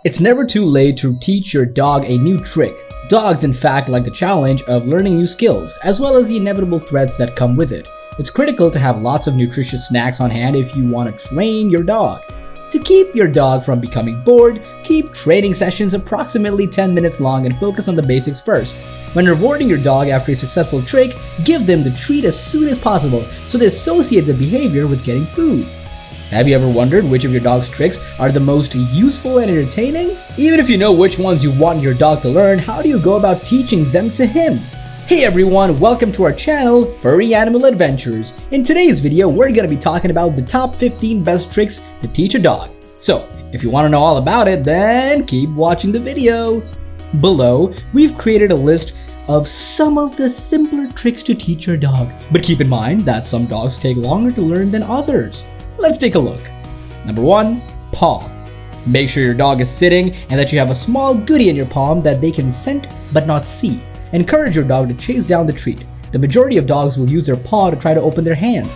It's never too late to teach your dog a new trick. Dogs, in fact, like the challenge of learning new skills, as well as the inevitable threats that come with it. It's critical to have lots of nutritious snacks on hand if you want to train your dog. To keep your dog from becoming bored, keep training sessions approximately 10 minutes long and focus on the basics first. When rewarding your dog after a successful trick, give them the treat as soon as possible so they associate the behavior with getting food. Have you ever wondered which of your dog's tricks are the most useful and entertaining? Even if you know which ones you want your dog to learn, how do you go about teaching them to him? Hey everyone, welcome to our channel, Furry Animal Adventures. In today's video, we're going to be talking about the top 15 best tricks to teach a dog. So, if you want to know all about it, then keep watching the video. Below, we've created a list of some of the simpler tricks to teach your dog. But keep in mind that some dogs take longer to learn than others. Let's take a look. Number 1, paw. Make sure your dog is sitting and that you have a small goodie in your palm that they can scent but not see. Encourage your dog to chase down the treat. The majority of dogs will use their paw to try to open their hand.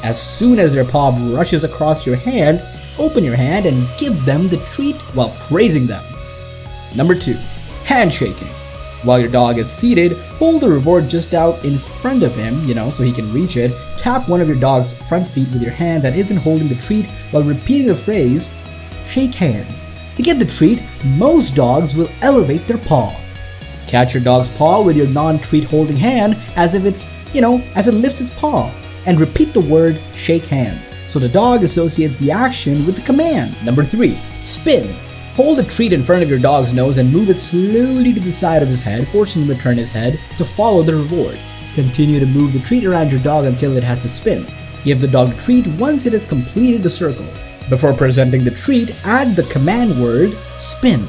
As soon as their paw brushes across your hand, open your hand and give them the treat while praising them. Number 2, handshaking. While your dog is seated, hold the reward just out in front of him, so he can reach it. Tap one of your dog's front feet with your hand that isn't holding the treat while repeating the phrase, shake hands. To get the treat, most dogs will elevate their paw. Catch your dog's paw with your non-treat holding hand as if it's, as it lifts its paw. And repeat the word, shake hands, so the dog associates the action with the command. Number 3, spin. Hold a treat in front of your dog's nose and move it slowly to the side of his head, forcing him to turn his head to follow the reward. Continue to move the treat around your dog until it has to spin. Give the dog the treat once it has completed the circle. Before presenting the treat, add the command word, spin.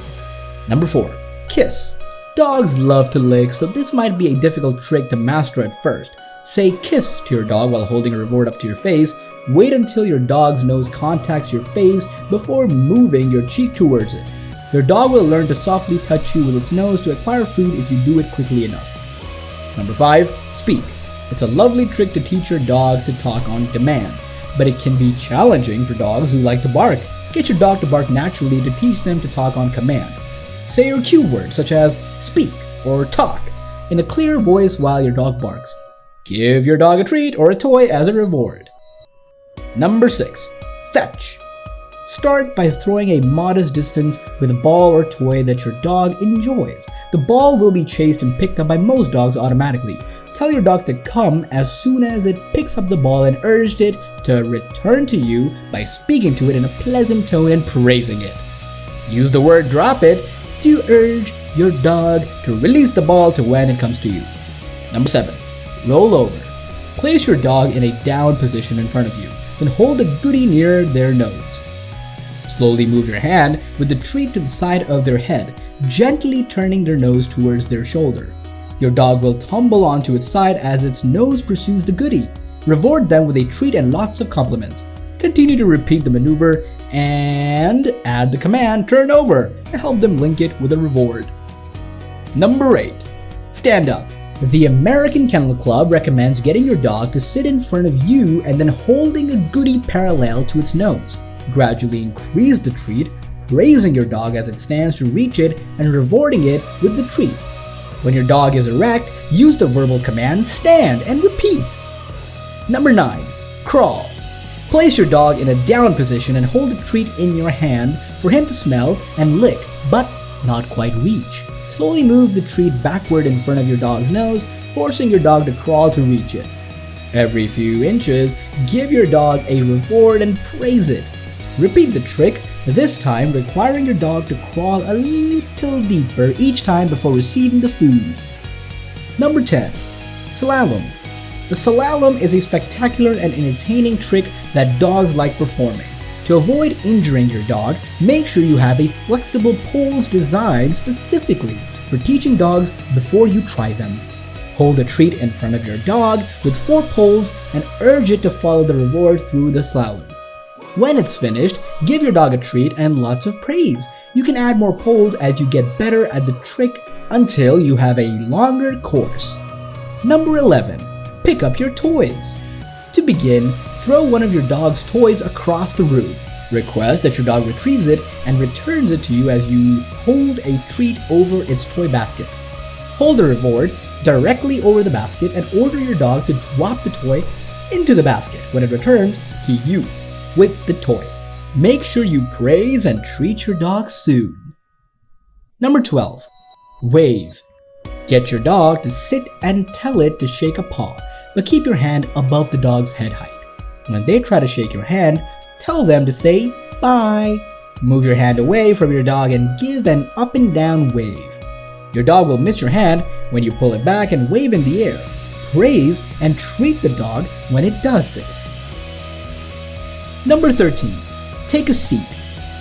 Number 4, kiss. Dogs love to lick, so this might be a difficult trick to master at first. Say kiss to your dog while holding a reward up to your face. Wait until your dog's nose contacts your face before moving your cheek towards it. Your dog will learn to softly touch you with its nose to acquire food if you do it quickly enough. Number 5, speak. It's a lovely trick to teach your dog to talk on demand, but it can be challenging for dogs who like to bark. Get your dog to bark naturally to teach them to talk on command. Say your cue words such as speak or talk in a clear voice while your dog barks. Give your dog a treat or a toy as a reward. Number 6, fetch. Start by throwing a modest distance with a ball or toy that your dog enjoys. The ball will be chased and picked up by most dogs automatically. Tell your dog to come as soon as it picks up the ball and urge it to return to you by speaking to it in a pleasant tone and praising it. Use the word drop it to urge your dog to release the ball to when it comes to you. Number 7, roll over. Place your dog in a down position in front of you. Then hold a goodie near their nose. Slowly move your hand with the treat to the side of their head, gently turning their nose towards their shoulder. Your dog will tumble onto its side as its nose pursues the goodie. Reward them with a treat and lots of compliments. Continue to repeat the maneuver and add the command turn over to help them link it with a reward. Number 8, stand up. The American Kennel Club recommends getting your dog to sit in front of you and then holding a goodie parallel to its nose. Gradually increase the treat, praising your dog as it stands to reach it and rewarding it with the treat. When your dog is erect, use the verbal command stand and repeat. Number 9, crawl. Place your dog in a down position and hold a treat in your hand for him to smell and lick, but not quite reach. Slowly move the treat backward in front of your dog's nose, forcing your dog to crawl to reach it. Every few inches, give your dog a reward and praise it. Repeat the trick, this time requiring your dog to crawl a little deeper each time before receiving the food. Number 10, slalom. The slalom is a spectacular and entertaining trick that dogs like performing. To avoid injuring your dog, make sure you have a flexible poles designed specifically for teaching dogs before you try them. Hold a treat in front of your dog with 4 poles and urge it to follow the reward through the slalom. When it's finished, give your dog a treat and lots of praise. You can add more poles as you get better at the trick until you have a longer course. Number 11, pick up your toys. To begin, throw one of your dog's toys across the room. Request that your dog retrieves it and returns it to you as you hold a treat over its toy basket. Hold the reward directly over the basket and order your dog to drop the toy into the basket when it returns to you with the toy. Make sure you praise and treat your dog soon. Number 12. Wave. Get your dog to sit and tell it to shake a paw, but keep your hand above the dog's head height. When they try to shake your hand, tell them to say bye. Move your hand away from your dog and give an up and down wave. Your dog will miss your hand when you pull it back and wave in the air. Praise and treat the dog when it does this. Number 13. Take a seat.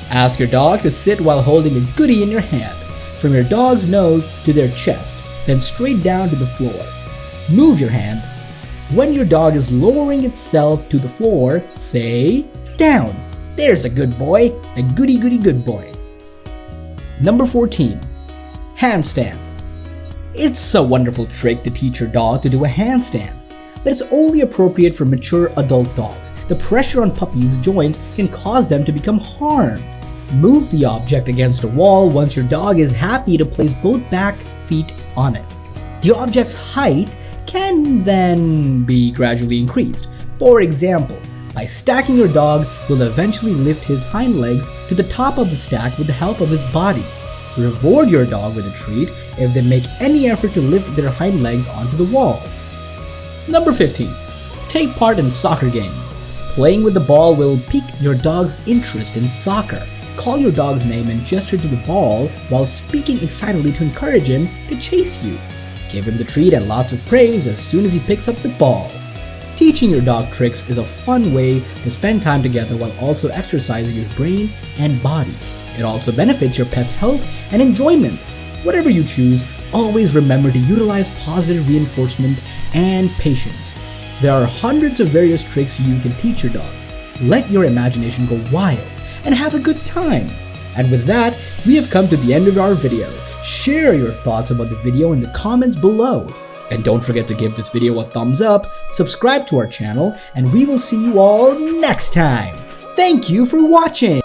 Ask your dog to sit while holding a goodie in your hand, from your dog's nose to their chest, then straight down to the floor. Move your hand. When your dog is lowering itself to the floor, say down. There's a good boy, a goody goody good boy. Number 14. Handstand. It's a wonderful trick to teach your dog to do a handstand, but it's only appropriate for mature adult dogs. The pressure on puppies' joints can cause them to become harmed. Move the object against a wall once your dog is happy to place both back feet on it. The object's height can then be gradually increased. For example, by stacking, your dog will eventually lift his hind legs to the top of the stack with the help of his body. Reward your dog with a treat if they make any effort to lift their hind legs onto the wall. Number 15. Take part in soccer games. Playing with the ball will pique your dog's interest in soccer. Call your dog's name and gesture to the ball while speaking excitedly to encourage him to chase you. Give him the treat and lots of praise as soon as he picks up the ball. Teaching your dog tricks is a fun way to spend time together while also exercising his brain and body. It also benefits your pet's health and enjoyment. Whatever you choose, always remember to utilize positive reinforcement and patience. There are hundreds of various tricks you can teach your dog. Let your imagination go wild and have a good time. And with that, we have come to the end of our video. Share your thoughts about the video in the comments below. And don't forget to give this video a thumbs up, subscribe to our channel, and we will see you all next time. Thank you for watching!